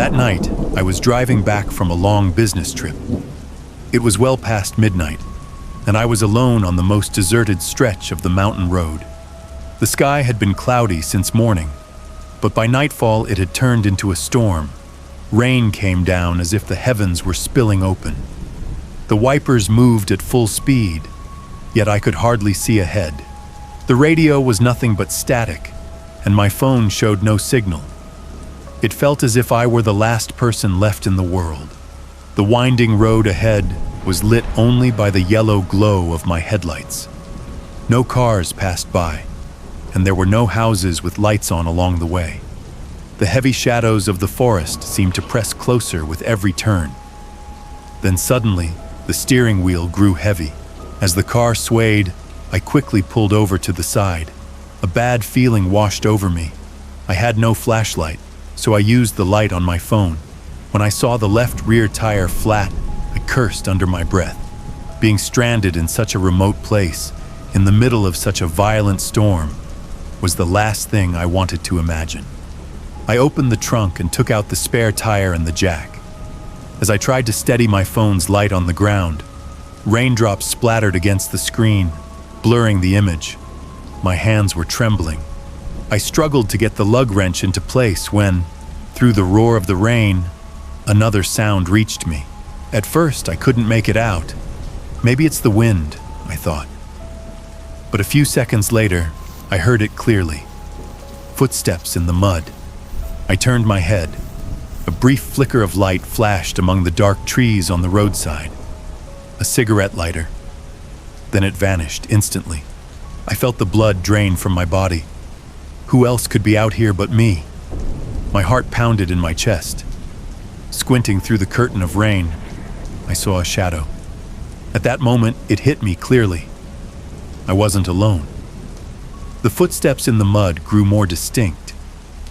That night, I was driving back from a long business trip. It was well past midnight, and I was alone on the most deserted stretch of the mountain road. The sky had been cloudy since morning, but by nightfall it had turned into a storm. Rain came down as if the heavens were spilling open. The wipers moved at full speed, yet I could hardly see ahead. The radio was nothing but static, and my phone showed no signal. It felt as if I were the last person left in the world. The winding road ahead was lit only by the yellow glow of my headlights. No cars passed by, and there were no houses with lights on along the way. The heavy shadows of the forest seemed to press closer with every turn. Then suddenly, the steering wheel grew heavy. As the car swayed, I quickly pulled over to the side. A bad feeling washed over me. I had no flashlight, so I used the light on my phone. When I saw the left rear tire flat, I cursed under my breath. Being stranded in such a remote place, in the middle of such a violent storm, was the last thing I wanted to imagine. I opened the trunk and took out the spare tire and the jack. As I tried to steady my phone's light on the ground, raindrops splattered against the screen, blurring the image. My hands were trembling. I struggled to get the lug wrench into place when, through the roar of the rain, another sound reached me. At first, I couldn't make it out. Maybe it's the wind, I thought. But a few seconds later, I heard it clearly. Footsteps in the mud. I turned my head. A brief flicker of light flashed among the dark trees on the roadside. A cigarette lighter. Then it vanished instantly. I felt the blood drain from my body. Who else could be out here but me? My heart pounded in my chest. Squinting through the curtain of rain, I saw a shadow. At that moment, it hit me clearly. I wasn't alone. The footsteps in the mud grew more distinct,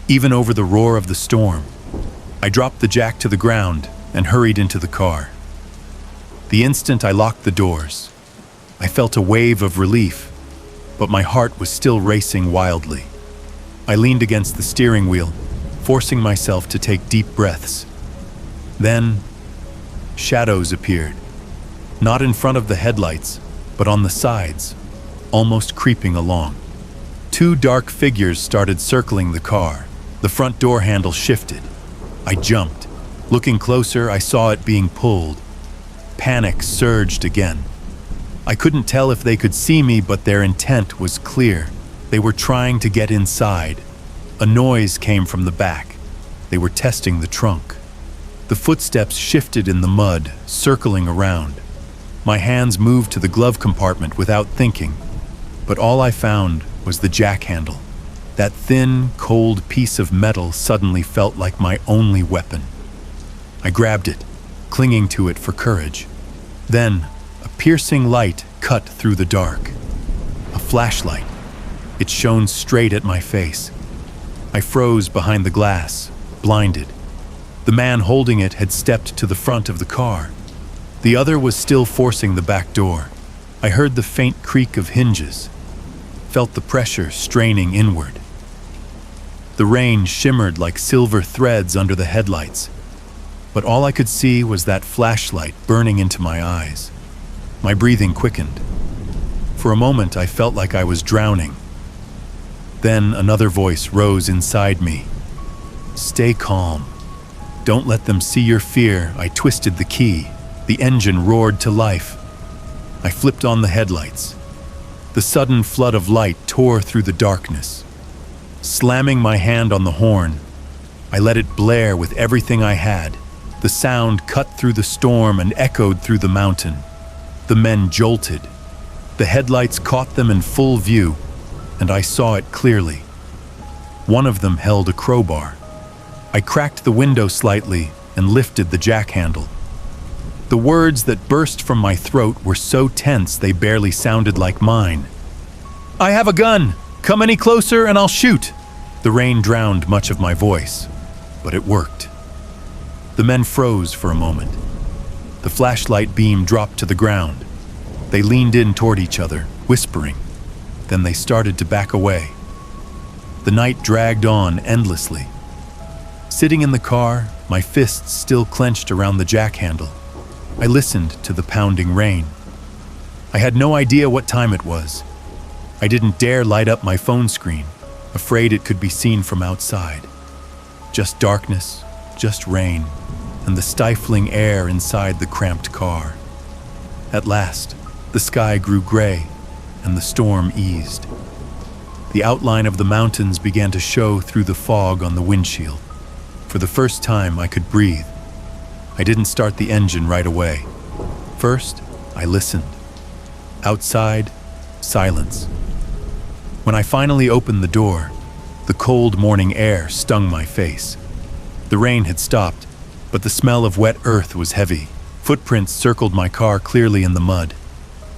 even over the roar of the storm. I dropped the jack to the ground and hurried into the car. The instant I locked the doors, I felt a wave of relief, but my heart was still racing wildly. I leaned against the steering wheel, forcing myself to take deep breaths. Then, shadows appeared, not in front of the headlights, but on the sides, almost creeping along. Two dark figures started circling the car. The front door handle shifted. I jumped. Looking closer, I saw it being pulled. Panic surged again. I couldn't tell if they could see me, but their intent was clear. They were trying to get inside. A noise came from the back. They were testing the trunk. The footsteps shifted in the mud, circling around. My hands moved to the glove compartment without thinking, but all I found was the jack handle. That thin, cold piece of metal suddenly felt like my only weapon. I grabbed it, clinging to it for courage. Then, a piercing light cut through the dark. A flashlight. It shone straight at my face. I froze behind the glass, blinded. The man holding it had stepped to the front of the car. The other was still forcing the back door. I heard the faint creak of hinges, felt the pressure straining inward. The rain shimmered like silver threads under the headlights, but all I could see was that flashlight burning into my eyes. My breathing quickened. For a moment, I felt like I was drowning. Then another voice rose inside me. Stay calm. Don't let them see your fear. I twisted the key. The engine roared to life. I flipped on the headlights. The sudden flood of light tore through the darkness. Slamming my hand on the horn, I let it blare with everything I had. The sound cut through the storm and echoed through the mountain. The men jolted. The headlights caught them in full view, and I saw it clearly. One of them held a crowbar. I cracked the window slightly and lifted the jack handle. The words that burst from my throat were so tense they barely sounded like mine. I have a gun! Come any closer and I'll shoot! The rain drowned much of my voice, but it worked. The men froze for a moment. The flashlight beam dropped to the ground. They leaned in toward each other, whispering. Then they started to back away. The night dragged on endlessly. Sitting in the car, my fists still clenched around the jack handle. I listened to the pounding rain. I had no idea what time it was. I didn't dare light up my phone screen, afraid it could be seen from outside. Just darkness, just rain, and the stifling air inside the cramped car. At last, the sky grew gray, and the storm eased. The outline of the mountains began to show through the fog on the windshield. For the first time, I could breathe. I didn't start the engine right away. First, I listened. Outside, silence. When I finally opened the door, the cold morning air stung my face. The rain had stopped, but the smell of wet earth was heavy. Footprints circled my car clearly in the mud.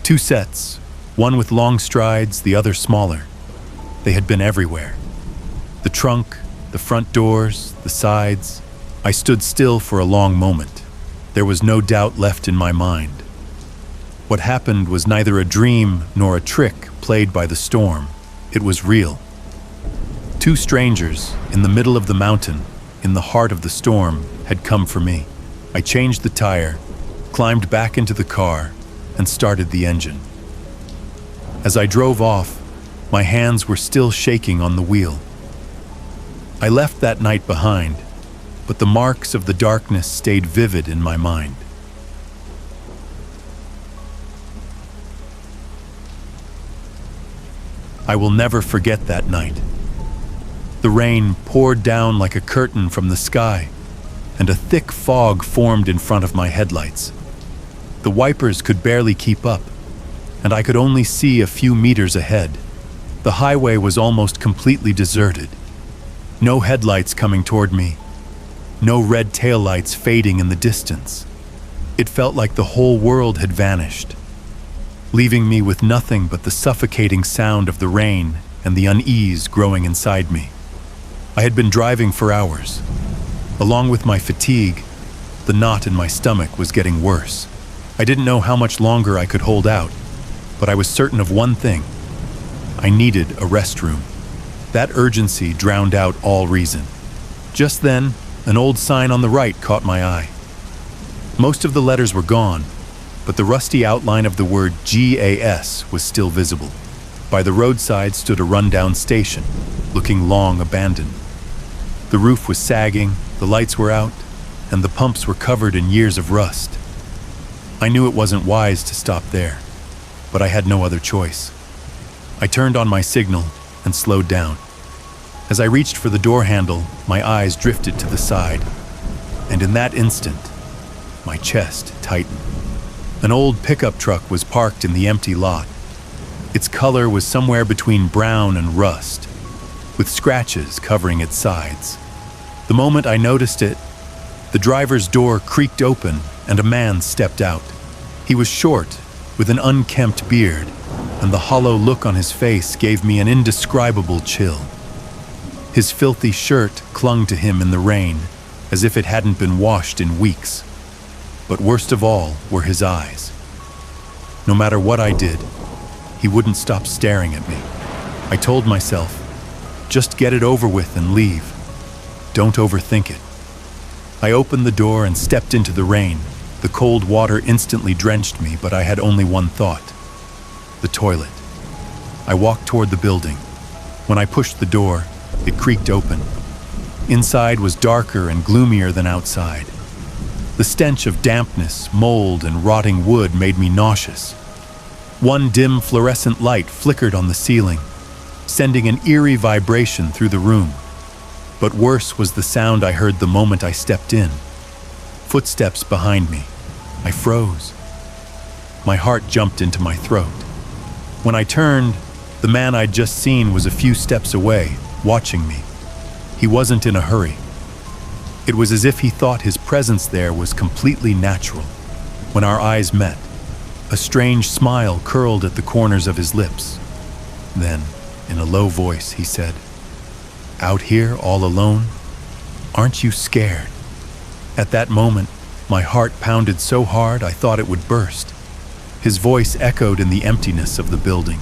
2 sets, one with long strides, the other smaller. They had been everywhere. The trunk, the front doors, the sides. I stood still for a long moment. There was no doubt left in my mind. What happened was neither a dream nor a trick played by the storm. It was real. 2 strangers, in the middle of the mountain, in the heart of the storm, had come for me. I changed the tire, climbed back into the car, and started the engine. As I drove off, my hands were still shaking on the wheel. I left that night behind, but the marks of the darkness stayed vivid in my mind. I will never forget that night. The rain poured down like a curtain from the sky, and a thick fog formed in front of my headlights. The wipers could barely keep up, and I could only see a few meters ahead. The highway was almost completely deserted. No headlights coming toward me. No red taillights fading in the distance. It felt like the whole world had vanished, leaving me with nothing but the suffocating sound of the rain and the unease growing inside me. I had been driving for hours. Along with my fatigue, the knot in my stomach was getting worse. I didn't know how much longer I could hold out, but I was certain of one thing. I needed a restroom. That urgency drowned out all reason. Just then, an old sign on the right caught my eye. Most of the letters were gone, but the rusty outline of the word GAS was still visible. By the roadside stood a rundown station, looking long abandoned. The roof was sagging, the lights were out, and the pumps were covered in years of rust. I knew it wasn't wise to stop there, but I had no other choice. I turned on my signal and slowed down. As I reached for the door handle, my eyes drifted to the side, and in that instant, my chest tightened. An old pickup truck was parked in the empty lot. Its color was somewhere between brown and rust, with scratches covering its sides. The moment I noticed it, the driver's door creaked open and a man stepped out. He was short, with an unkempt beard, and the hollow look on his face gave me an indescribable chill. His filthy shirt clung to him in the rain, as if it hadn't been washed in weeks. But worst of all were his eyes. No matter what I did, he wouldn't stop staring at me. I told myself, just get it over with and leave. Don't overthink it. I opened the door and stepped into the rain. The cold water instantly drenched me, but I had only one thought: the toilet. I walked toward the building. When I pushed the door, it creaked open. Inside was darker and gloomier than outside. The stench of dampness, mold, and rotting wood made me nauseous. One dim fluorescent light flickered on the ceiling, sending an eerie vibration through the room. But worse was the sound I heard the moment I stepped in. Footsteps behind me. I froze. My heart jumped into my throat. When I turned, the man I'd just seen was a few steps away, watching me. He wasn't in a hurry. It was as if he thought his presence there was completely natural. When our eyes met, a strange smile curled at the corners of his lips. Then, in a low voice, he said, "Out here all alone? Aren't you scared?" At that moment, my heart pounded so hard I thought it would burst. His voice echoed in the emptiness of the building.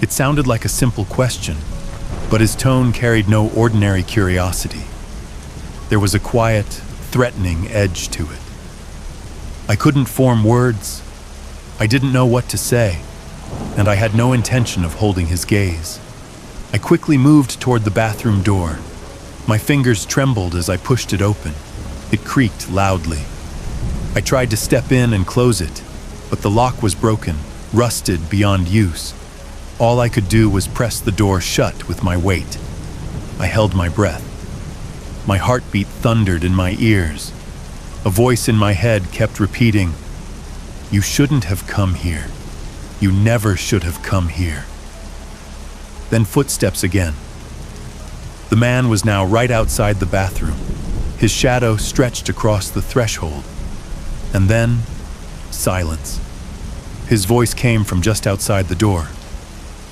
It sounded like a simple question, but his tone carried no ordinary curiosity. There was a quiet, threatening edge to it. I couldn't form words. I didn't know what to say, and I had no intention of holding his gaze. I quickly moved toward the bathroom door. My fingers trembled as I pushed it open. It creaked loudly. I tried to step in and close it, but the lock was broken, rusted beyond use. All I could do was press the door shut with my weight. I held my breath. My heartbeat thundered in my ears. A voice in my head kept repeating, "You shouldn't have come here. You never should have come here." Then footsteps again. The man was now right outside the bathroom. His shadow stretched across the threshold. And then, silence. His voice came from just outside the door.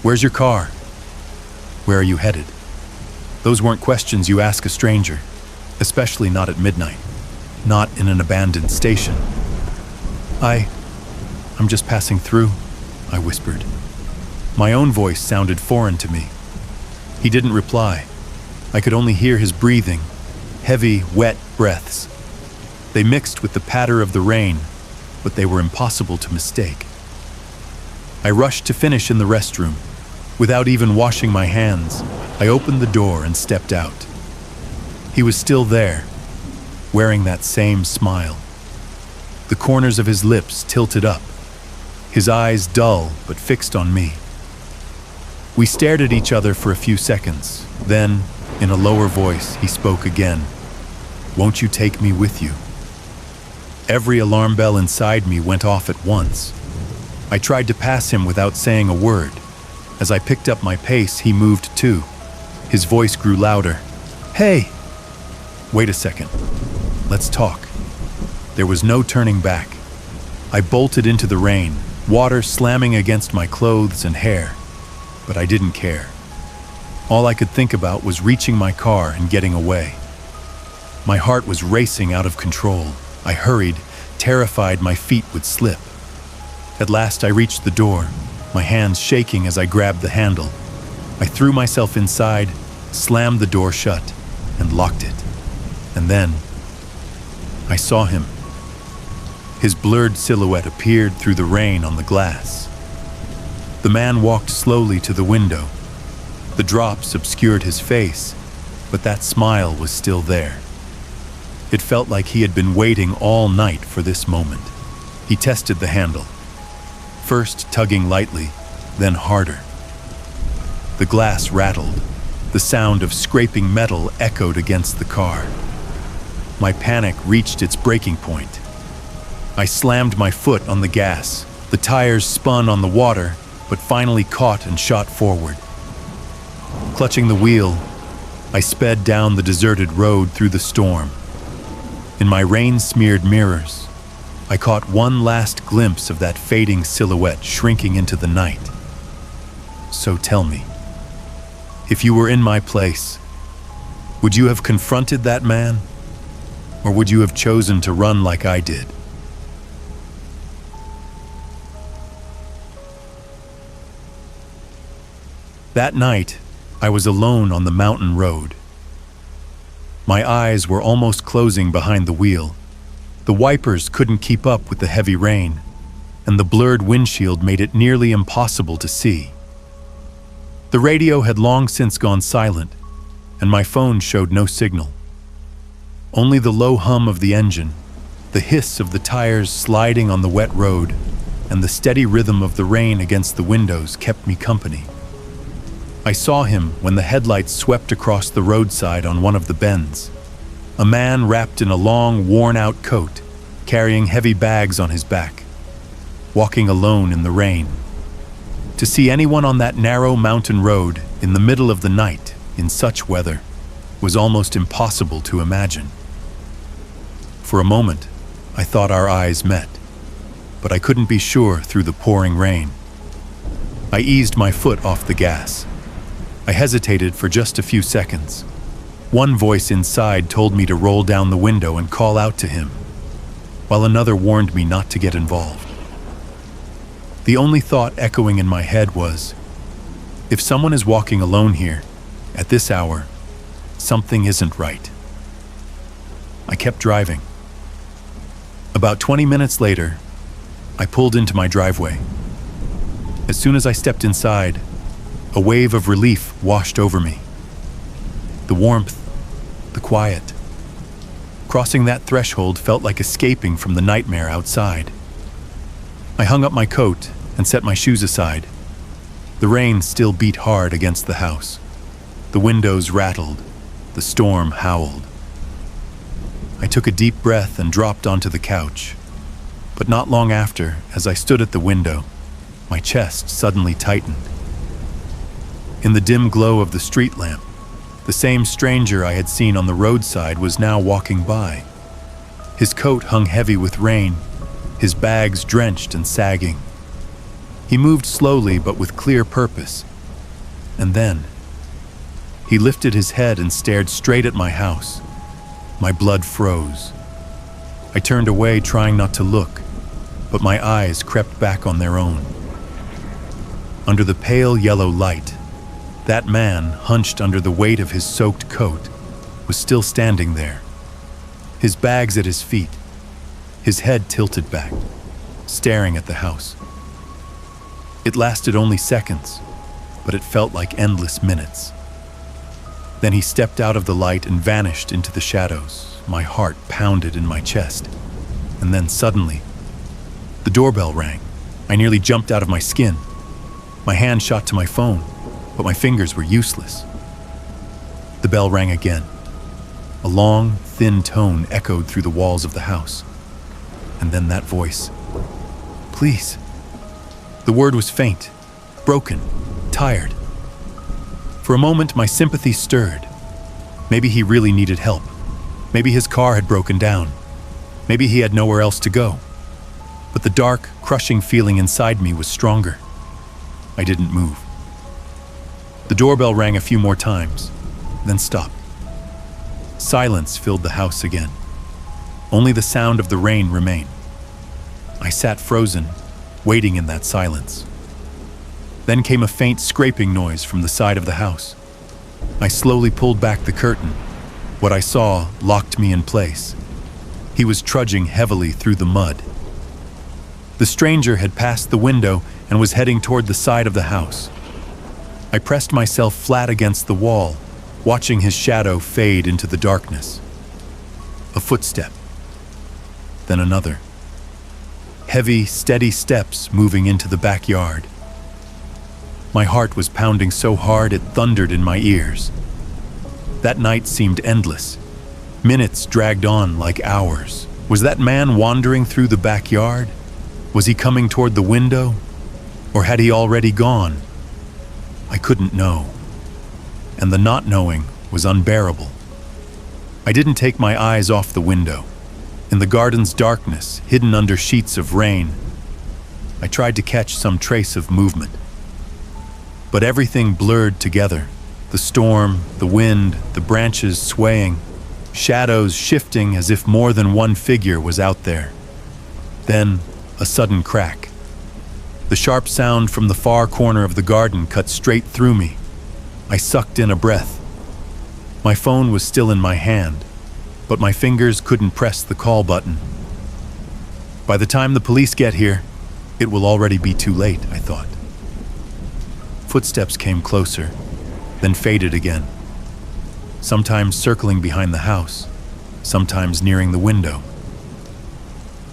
"Where's your car? Where are you headed?" Those weren't questions you ask a stranger, especially not at midnight, not in an abandoned station. I'm just passing through," I whispered. My own voice sounded foreign to me. He didn't reply. I could only hear his breathing, heavy, wet breaths. They mixed with the patter of the rain, but they were impossible to mistake. I rushed to finish in the restroom. Without even washing my hands, I opened the door and stepped out. He was still there, wearing that same smile. The corners of his lips tilted up, his eyes dull but fixed on me. We stared at each other for a few seconds. Then, in a lower voice, he spoke again. "Won't you take me with you?" Every alarm bell inside me went off at once. I tried to pass him without saying a word. As I picked up my pace, he moved too. His voice grew louder. "Hey!" "Wait a second. Let's talk." There was no turning back. I bolted into the rain, water slamming against my clothes and hair. But I didn't care. All I could think about was reaching my car and getting away. My heart was racing out of control. I hurried, terrified my feet would slip. At last I reached the door, my hands shaking as I grabbed the handle. I threw myself inside, slammed the door shut, and locked it. And then, I saw him. His blurred silhouette appeared through the rain on the glass. The man walked slowly to the window. The drops obscured his face, but that smile was still there. It felt like he had been waiting all night for this moment. He tested the handle, first tugging lightly, then harder. The glass rattled. The sound of scraping metal echoed against the car. My panic reached its breaking point. I slammed my foot on the gas. The tires spun on the water, but finally caught and shot forward. Clutching the wheel, I sped down the deserted road through the storm. In my rain-smeared mirrors, I caught one last glimpse of that fading silhouette shrinking into the night. So tell me, if you were in my place, would you have confronted that man? Or would you have chosen to run like I did? That night, I was alone on the mountain road. My eyes were almost closing behind the wheel. The wipers couldn't keep up with the heavy rain, and the blurred windshield made it nearly impossible to see. The radio had long since gone silent, and my phone showed no signal. Only the low hum of the engine, the hiss of the tires sliding on the wet road, and the steady rhythm of the rain against the windows kept me company. I saw him when the headlights swept across the roadside on one of the bends. A man wrapped in a long, worn-out coat, carrying heavy bags on his back, walking alone in the rain. To see anyone on that narrow mountain road in the middle of the night in such weather was almost impossible to imagine. For a moment, I thought our eyes met, but I couldn't be sure through the pouring rain. I eased my foot off the gas. I hesitated for just a few seconds. One voice inside told me to roll down the window and call out to him, while another warned me not to get involved. The only thought echoing in my head was, if someone is walking alone here, at this hour, something isn't right. I kept driving. About 20 minutes later, I pulled into my driveway. As soon as I stepped inside, a wave of relief washed over me. The warmth, the quiet. Crossing that threshold felt like escaping from the nightmare outside. I hung up my coat and set my shoes aside. The rain still beat hard against the house. The windows rattled. The storm howled. I took a deep breath and dropped onto the couch. But not long after, as I stood at the window, my chest suddenly tightened. In the dim glow of the street lamp, the same stranger I had seen on the roadside was now walking by. His coat hung heavy with rain, his bags drenched and sagging. He moved slowly but with clear purpose. And then, he lifted his head and stared straight at my house. My blood froze. I turned away, trying not to look, but my eyes crept back on their own. Under the pale yellow light, that man, hunched under the weight of his soaked coat, was still standing there, his bags at his feet, his head tilted back, staring at the house. It lasted only seconds, but it felt like endless minutes. Then he stepped out of the light and vanished into the shadows. My heart pounded in my chest. And then suddenly, the doorbell rang. I nearly jumped out of my skin. My hand shot to my phone, but my fingers were useless. The bell rang again. A long, thin tone echoed through the walls of the house. And then that voice. "Please." The word was faint, broken, tired. For a moment, my sympathy stirred. Maybe he really needed help. Maybe his car had broken down. Maybe he had nowhere else to go. But the dark, crushing feeling inside me was stronger. I didn't move. The doorbell rang a few more times, then stopped. Silence filled the house again. Only the sound of the rain remained. I sat frozen, waiting in that silence. Then came a faint scraping noise from the side of the house. I slowly pulled back the curtain. What I saw locked me in place. He was trudging heavily through the mud. The stranger had passed the window and was heading toward the side of the house. I pressed myself flat against the wall, watching his shadow fade into the darkness. A footstep. Then another. Heavy, steady steps moving into the backyard. My heart was pounding so hard it thundered in my ears. That night seemed endless. Minutes dragged on like hours. Was that man wandering through the backyard? Was he coming toward the window? Or had he already gone? I couldn't know. And the not knowing was unbearable. I didn't take my eyes off the window. In the garden's darkness, hidden under sheets of rain, I tried to catch some trace of movement. But everything blurred together. The storm, the wind, the branches swaying, shadows shifting as if more than one figure was out there. Then, a sudden crack. The sharp sound from the far corner of the garden cut straight through me. I sucked in a breath. My phone was still in my hand, but my fingers couldn't press the call button. By the time the police get here, it will already be too late, I thought. Footsteps came closer, then faded again. Sometimes circling behind the house, sometimes nearing the window.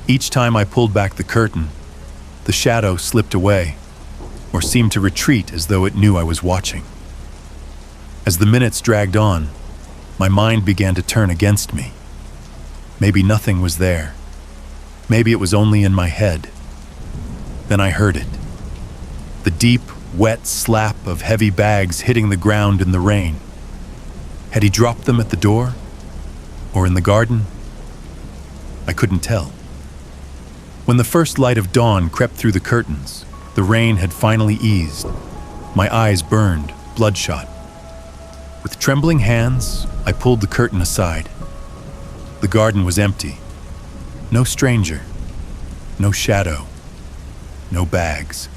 Each time I pulled back the curtain, the shadow slipped away, or seemed to retreat as though it knew I was watching. As the minutes dragged on, my mind began to turn against me. Maybe nothing was there. Maybe it was only in my head. Then I heard it. The deep, wet slap of heavy bags hitting the ground in the rain. Had he dropped them at the door? Or in the garden? I couldn't tell. When the first light of dawn crept through the curtains, the rain had finally eased. My eyes burned, bloodshot. With trembling hands, I pulled the curtain aside. The garden was empty. No stranger. No shadow. No bags.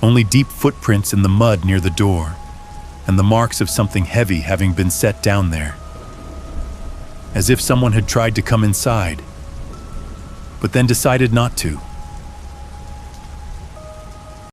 Only deep footprints in the mud near the door, and the marks of something heavy having been set down there. as if someone had tried to come inside, but then decided not to.